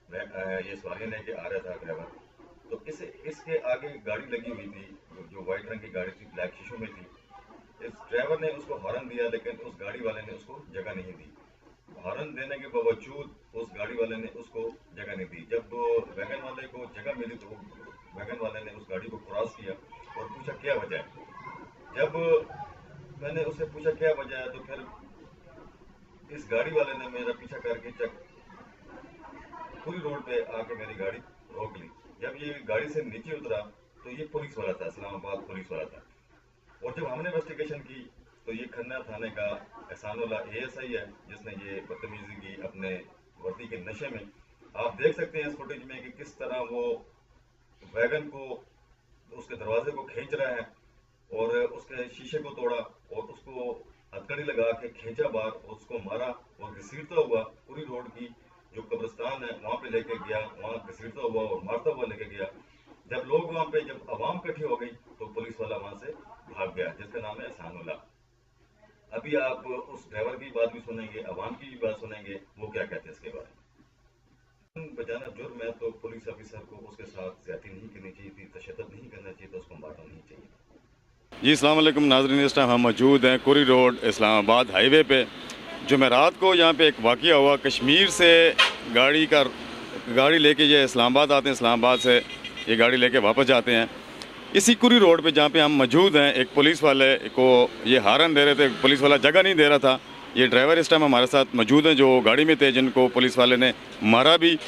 ये सवारी लेके आ रहा था ड्राइवर। तो इसके आगे गाड़ी लगी हुई थी, जो व्हाइट रंग की गाड़ी थी, ब्लैक शीशों में थी। इस ड्राइवर ने उसको हॉर्न दिया, लेकिन उस गाड़ी वाले ने उसको जगह नहीं दी। हॉर्न देने के बावजूद उस गाड़ी वाले ने उसको जगह नहीं दी। जब वैगन वाले को जगह मिली तो वैगन वाले ने उस गाड़ी को क्रॉस किया और पूछा क्या वजह है। जब मैंने उससे पूछा क्या वजह है, तो फिर इस गाड़ी वाले ने मेरा पीछा करके चक पूरी रोड पे आके मेरी गाड़ी रोक ली। जब ये गाड़ी से नीचे उतरा तो ये पुलिस वाला था, इस्लामाबाद पुलिस वाला था। और जब हमने इन्वेस्टिगेशन की तो ये खन्ना थाने का एहसानुल्लाह एएसआई है, जिसने ये बदतमीजी की अपने वर्दी के नशे में। आप देख सकते हैं इस फुटेज में कि किस तरह वो वैगन को, उसके दरवाजे को खींच रहा है और उसके शीशे को तोड़ा और उसको हथकड़ी लगा के खींचा बाहर, उसको मारा और घसीटता हुआ पूरी रोड की जो कब्रिस्तान है वहां पे लेके गया, वहां घसीटता हुआ और मारता हुआ लेके गया। जब लोग वहां पे, जब आवाम इकट्ठी हो गई तो पुलिस वाला वहां से भाग गया, जिसका नाम है एहसानुल्लाह। अभी आप उस ड्राइवर की बात भी सुनेंगे, आवाम की भी बात सुनेंगे, वो क्या कहते हैं इसके बारे में। बचाना जुर्म है तो पुलिस ऑफिसर को उसके साथ ज्यादती नहीं करनी चाहिए थी, तशद्दुद नहीं करना चाहिए था, उसको मारना नहीं चाहिए था। जी अस्सलाम वालेकुम नाज़रीन, इस टाइम हम मौजूद हैं कुरी रोड इस्लामाबाद हाईवे पे। जो मैं रात को यहाँ पे एक वाक़या हुआ, कश्मीर से गाड़ी लेके ये इस्लामाबाद आते हैं, इस्लामाबाद से ये गाड़ी लेके वापस जाते हैं। इसी कुरी रोड पे जहाँ पे हम मौजूद हैं, एक पुलिस वाले को ये हारन दे रहे थे, पुलिस वाला जगह नहीं दे रहा था। ये ड्राइवर इस टाइम हमारे साथ मौजूद हैं जो गाड़ी में थे, जिनको पुलिस वाले ने मारा भी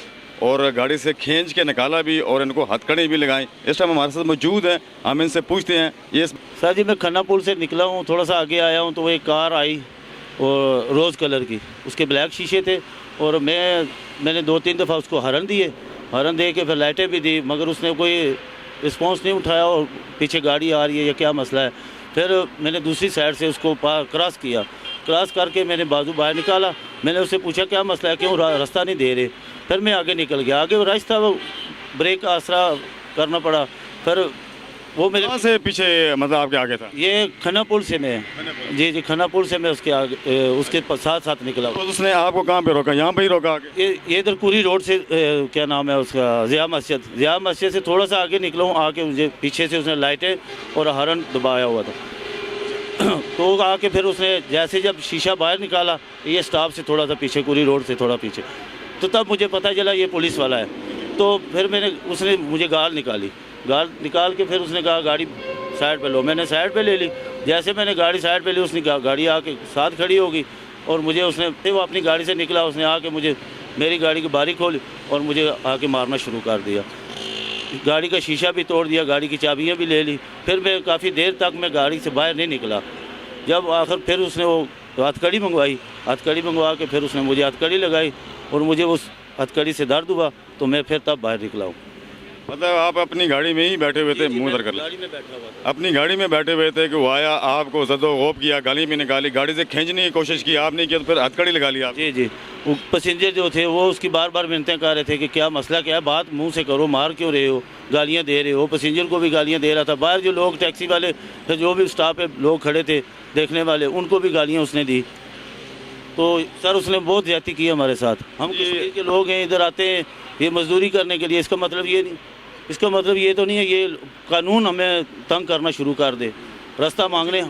और गाड़ी से खींच के निकाला भी और इनको हथकड़ी भी लगाई। इस टाइम हमारे साथ मौजूद हैं, हम इनसे पूछते हैं। ये सर जी, मैं खन्ना पुल से निकला हूँ, थोड़ा सा आगे आया हूँ तो वो एक कार आई और रोज़ कलर की, उसके ब्लैक शीशे थे और मैंने 2-3 दफ़ा उसको हॉर्न दिए, हॉर्न दे के फिर लाइटें भी दी, मगर उसने कोई रिस्पॉन्स नहीं उठाया और पीछे गाड़ी आ रही है या क्या मसला है। फिर मैंने दूसरी साइड से उसको क्रॉस किया, क्रॉस करके मैंने बाजू बाहर निकाला। मैंने उससे पूछा क्या मसला है, क्यों रास्ता नहीं दे रहे। फिर मैं आगे निकल गया, आगे वो रास्ता, वो ब्रेक का आसरा करना पड़ा। फिर वो मेरे कहाँ से पीछे, मतलब आपके आगे था? ये खन्ना पुल से मैं, जी जी, खन्ना पुल से मैं उसके आगे उसके साथ साथ निकला। तो उसने आपको कहाँ पे रोका? यहाँ पे ही रोका आगे? ये इधर कुरी रोड से क्या नाम है उसका, ज़िया मस्जिद से थोड़ा सा आगे निकला हूँ, आके मुझे पीछे से उसने लाइटें और हॉर्न दबाया हुआ था। तो आके फिर उसने जैसे जब शीशा बाहर निकाला, ये स्टॉप से थोड़ा सा पीछे, कुरी रोड से थोड़ा पीछे, तो तब मुझे पता चला ये पुलिस वाला है। तो फिर उसने मुझे गाल निकाल के फिर उसने कहा गाड़ी साइड पे लो। मैंने साइड पे ले ली। जैसे मैंने गाड़ी साइड पे ली, उसने गाड़ी आके साथ खड़ी होगी और मुझे वो अपनी गाड़ी से निकला, उसने आके मेरी गाड़ी की बारी खोली और मुझे आके मारना शुरू कर दिया। गाड़ी का शीशा भी तोड़ दिया, गाड़ी की चाबियाँ भी ले ली। फिर मैं काफ़ी देर तक मैं गाड़ी से बाहर नहीं निकला। जब आखिर फिर उसने वो हथकड़ी मंगवा के फिर उसने मुझे हथकड़ी लगाई और मुझे उस हथकड़ी से दर्द हुआ, तो मैं फिर तब बाहर निकला हूँ। मतलब आप अपनी गाड़ी में ही बैठे हुए थे? मुंह उधर कर गाड़ी में बैठा हुआ था। अपनी गाड़ी में बैठे हुए थे कि वो आया, आपको ज़दो-ग़ौब किया, गाली में निकाली, गाड़ी से खींचने की कोशिश की, आप नहीं किया तो फिर हथकड़ी लगा ली आप? जी जी, वो पैसेंजर जो थे वो उसकी बार बार मिन्नतें कर रहे थे कि क्या मसला क्या है, बात मुंह से करो, मार क्यों रहे हो, गालियाँ दे रहे हो। पैसेंजर को भी गालियाँ दे रहा था। बाहर जो लोग टैक्सी वाले, जो भी स्टाफ पे लोग खड़े थे देखने वाले, उनको भी गालियाँ उसने दी। तो सर उसने बहुत ज़्यादती की हमारे साथ। हम कश्मीर के लोग हैं, इधर आते हैं ये मजदूरी करने के लिए, इसका मतलब ये तो नहीं है ये कानून हमें तंग करना शुरू कर दे, रास्ता मांगने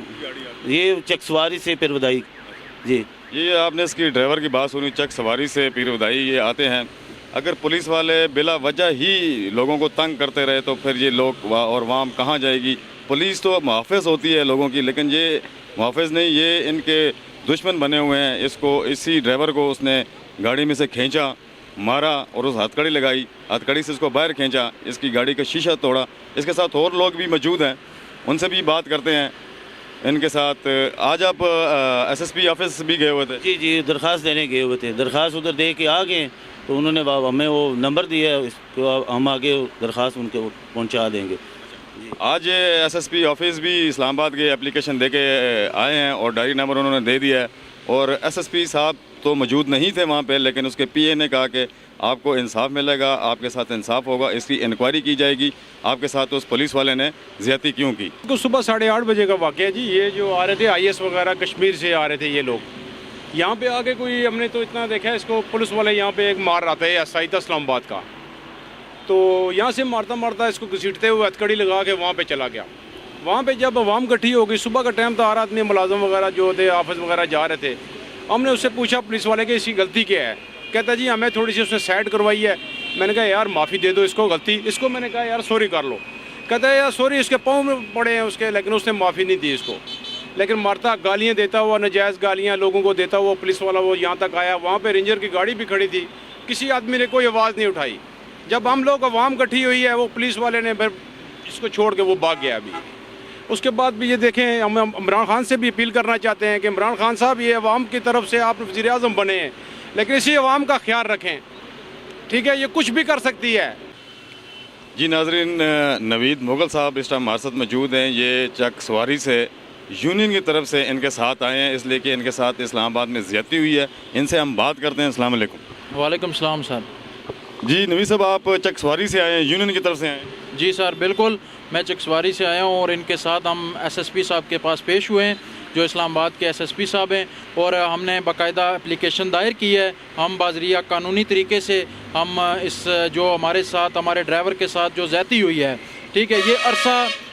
ये चक सवारी से पीर बदाई। जी, ये आपने इसकी ड्राइवर की बात सुनी, चक सवारी से पीर बदाई ये आते हैं। अगर पुलिस वाले बिला वजह ही लोगों को तंग करते रहे तो फिर ये लोग और वाम कहाँ जाएगी? पुलिस तो मुहाफ़िज़ होती है लोगों की, लेकिन ये मुहाफ़िज़ नहीं, ये इनके दुश्मन बने हुए हैं। इसी ड्राइवर को उसने गाड़ी में से खींचा, मारा और उस हथकड़ी लगाई, हथकड़ी से इसको बाहर खींचा, इसकी गाड़ी का शीशा तोड़ा। इसके साथ और लोग भी मौजूद हैं, उनसे भी बात करते हैं इनके साथ। आज आप एसएसपी ऑफिस भी गए हुए थे? जी जी, दरख्वास्त देने गए हुए थे। दरख्वास्त उधर दे के आ गए तो उन्होंने हमें वो नंबर दिया, तो हम आगे दरख्वास्त उनके पहुँचा देंगे। आज एसएसपी ऑफिस भी इस्लामाबाद के एप्लीकेशन दे के आए हैं और डायरी नंबर उन्होंने दे दिया है। और एसएसपी साहब तो मौजूद नहीं थे वहाँ पे, लेकिन उसके पीए ने कहा कि आपको इंसाफ मिलेगा, आपके साथ इंसाफ होगा, इसकी इंक्वायरी की जाएगी, आपके साथ उस पुलिस वाले ने ज़्यादती क्यों की। तो सुबह 8:30 बजे का वाक़या जी। ये जो आ रहे थे IS वगैरह कश्मीर से आ रहे थे ये लोग, यहाँ पे आके कोई हमने तो इतना देखा है इसको, पुलिस वाले यहाँ पे एक मार रहा था, एसआई था इस्लामाबाद का, तो यहाँ से मारता मारता इसको घसीटते हुए हथकड़ी लगा के वहाँ पे चला गया। वहाँ पे जब आवाम इकट्ठी हो गई, सुबह का टाइम था, हर आदमी मुलाजम वगैरह जो थे ऑफिस वगैरह जा रहे थे, हमने उससे पूछा पुलिस वाले कि इसकी गलती क्या है। कहता जी हमें थोड़ी सी उसने साइड करवाई है। मैंने कहा यार माफ़ी दे दो इसको, गलती इसको, मैंने कहा यार सॉरी कर लो। कहता है यार सॉरी इसके पाँव में पड़े हैं उसके, लेकिन उसने माफ़ी नहीं दी इसको। लेकिन मारता, गालियाँ देता हुआ, नजायज़ गालियाँ लोगों को देता हुआ पुलिस वाला वो यहाँ तक आया। वहाँ पे रेंजर की गाड़ी भी खड़ी थी, किसी आदमी ने कोई आवाज़ नहीं उठाई। जब हम लोग अवाम इकट्ठी हुई है, वो पुलिस वाले ने फिर इसको छोड़ के वो भाग गया। अभी उसके बाद भी ये देखें, हम इमरान खान से भी अपील करना चाहते हैं कि इमरान खान साहब, ये अवाम की तरफ से आप वज़ीर-ए-आज़म बने हैं, लेकिन इसी अवाम का ख्याल रखें, ठीक है? ये कुछ भी कर सकती है। जी नाजरीन, नवीद मुगल साहब इस टाइम हमारे साथ मौजूद हैं। ये चक सवारी से यूनियन की तरफ से इनके साथ आए हैं, इसलिए कि इनके साथ इस्लामाबाद में ज़्यादती हुई है। इनसे हम बात करते हैं। अस्सलाम वालेकुम। वालेकुम सलाम सर। जी नवीद साहब, आप चक सवारी से आए हैं, यूनियन की तरफ से आए हैं? जी सर बिल्कुल, मैं चकसवारी से आया हूँ और इनके साथ हम एसएसपी साहब के पास पेश हुए हैं, जो इस्लामाबाद के एसएसपी साहब हैं, और हमने बाकायदा एप्लीकेशन दायर की है। हम बाज़रिया कानूनी तरीके से हम इस जो हमारे साथ, हमारे ड्राइवर के साथ जो ज़्यादती हुई है, ठीक है,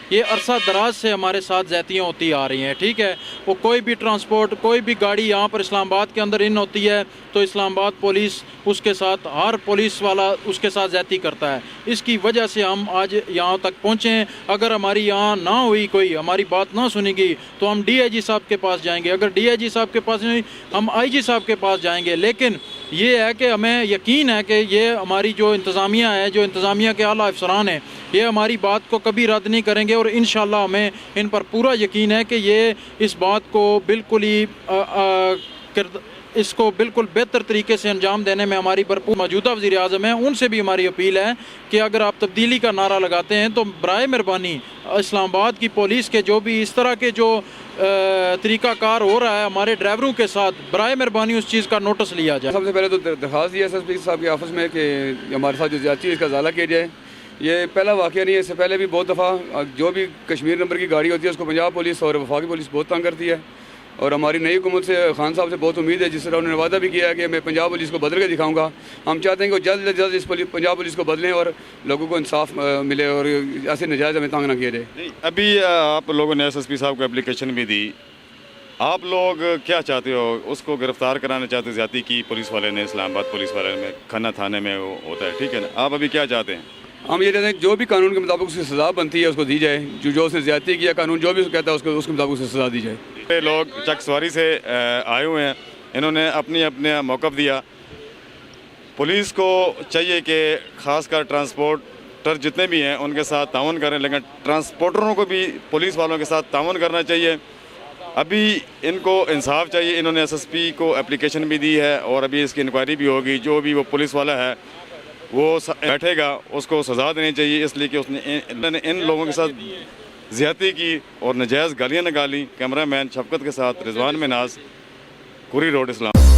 ये अरसा दराज से हमारे साथ ज़्यादतियाँ होती आ रही हैं, ठीक है। वो कोई भी ट्रांसपोर्ट, कोई भी गाड़ी यहाँ पर इस्लामाबाद के अंदर इन होती है तो इस्लामाबाद पुलिस उसके साथ, हर पुलिस वाला उसके साथ ज़्यादती करता है। इसकी वजह से हम आज यहाँ तक पहुँचे हैं। अगर हमारी यहाँ ना हुई, कोई हमारी बात ना सुनेगी, तो हम डीआईजी साहब के पास जाएंगे। अगर डीआईजी साहब के पास नहीं, हम आईजी साहब के पास जाएंगे। लेकिन ये है कि हमें यकीन है कि ये हमारी जो इंतज़ामिया है, जो इंतज़ामिया के आला अफसरान हैं, ये हमारी बात को कभी रद्द नहीं करेंगे, और इंशाल्लाह हमें इन पर पूरा यकीन है कि ये इस बात को बिल्कुल ही इसको बिल्कुल बेहतर तरीके से अंजाम देने में हमारी भरपूर। मौजूदा वज़ीर-ए-आज़म हैं, उनसे भी हमारी अपील है कि अगर आप तब्दीली का नारा लगाते हैं तो बराए मेहरबानी इस्लामाबाद की पुलिस के जो भी इस तरह के जो तरीक़ाकार हो रहा है हमारे ड्राइवरों के साथ, बराए मेहरबानी उस चीज़ का नोटिस लिया जाए। सबसे पहले तो दरख्वास्त दी है एसएसपी साहब के ऑफिस में कि हमारे साथ जो ज़्यादती है इसका इज़ाला किया जाए। ये पहला वाक़या नहीं है, इससे पहले भी बहुत दफ़ा जो भी कश्मीर नंबर की गाड़ी होती है उसको पंजाब पुलिस और वफाकी पुलिस बहुत तंग करती है। और हमारी नई हुकूमत से, खान साहब से बहुत उम्मीद है, जिस तरह उन्होंने वादा भी किया है कि मैं पंजाब पुलिस को बदल के दिखाऊंगा। हम चाहते हैं कि जल्द से जल्द इस पंजाब पुलिस को बदलें और लोगों को इंसाफ मिले और ऐसे नजायज़ हमें तंग ना किया जाए। अभी आप लोगों ने एसएसपी साहब को एप्लीकेशन भी दी, आप लोग क्या चाहते हो? उसको गिरफ्तार कराना चाहते, ज़्यादती की पुलिस वाले ने, इस्लामाबाद पुलिस वाले में, खन्ना थाने में वो होता है, ठीक है ना? आप अभी क्या चाहते हैं? हम ये चाहते हैं जो भी कानून के मुताबिक उसकी सज़ा बनती है उसको दी जाए। जो उसने ज़्यादती किया, कानून जो भी कहता है उसके मुताबिक उसे सज़ा दी जाए। ये लोग चक सवारी से आए हुए हैं, इन्होंने अपने मौक़िफ़ दिया। पुलिस को चाहिए कि ख़ासकर ट्रांसपोर्टर जितने भी हैं उनके साथ ताउन करें, लेकिन ट्रांसपोर्टरों को भी पुलिस वालों के साथ ताउन करना चाहिए। अभी इनको इंसाफ चाहिए। इन्होंने एसएसपी को एप्लीकेशन भी दी है और अभी इसकी इंक्वायरी भी होगी। जो भी वो पुलिस वाला है वो बैठेगा, उसको सज़ा देनी चाहिए, इसलिए कि उसने इन लोगों के साथ ज़्यादती की और नजायज़ गालियाँ निकाली। कैमरामैन शफकत के साथ रिजवान मिनाज, कुरी रोड, इस्लाम।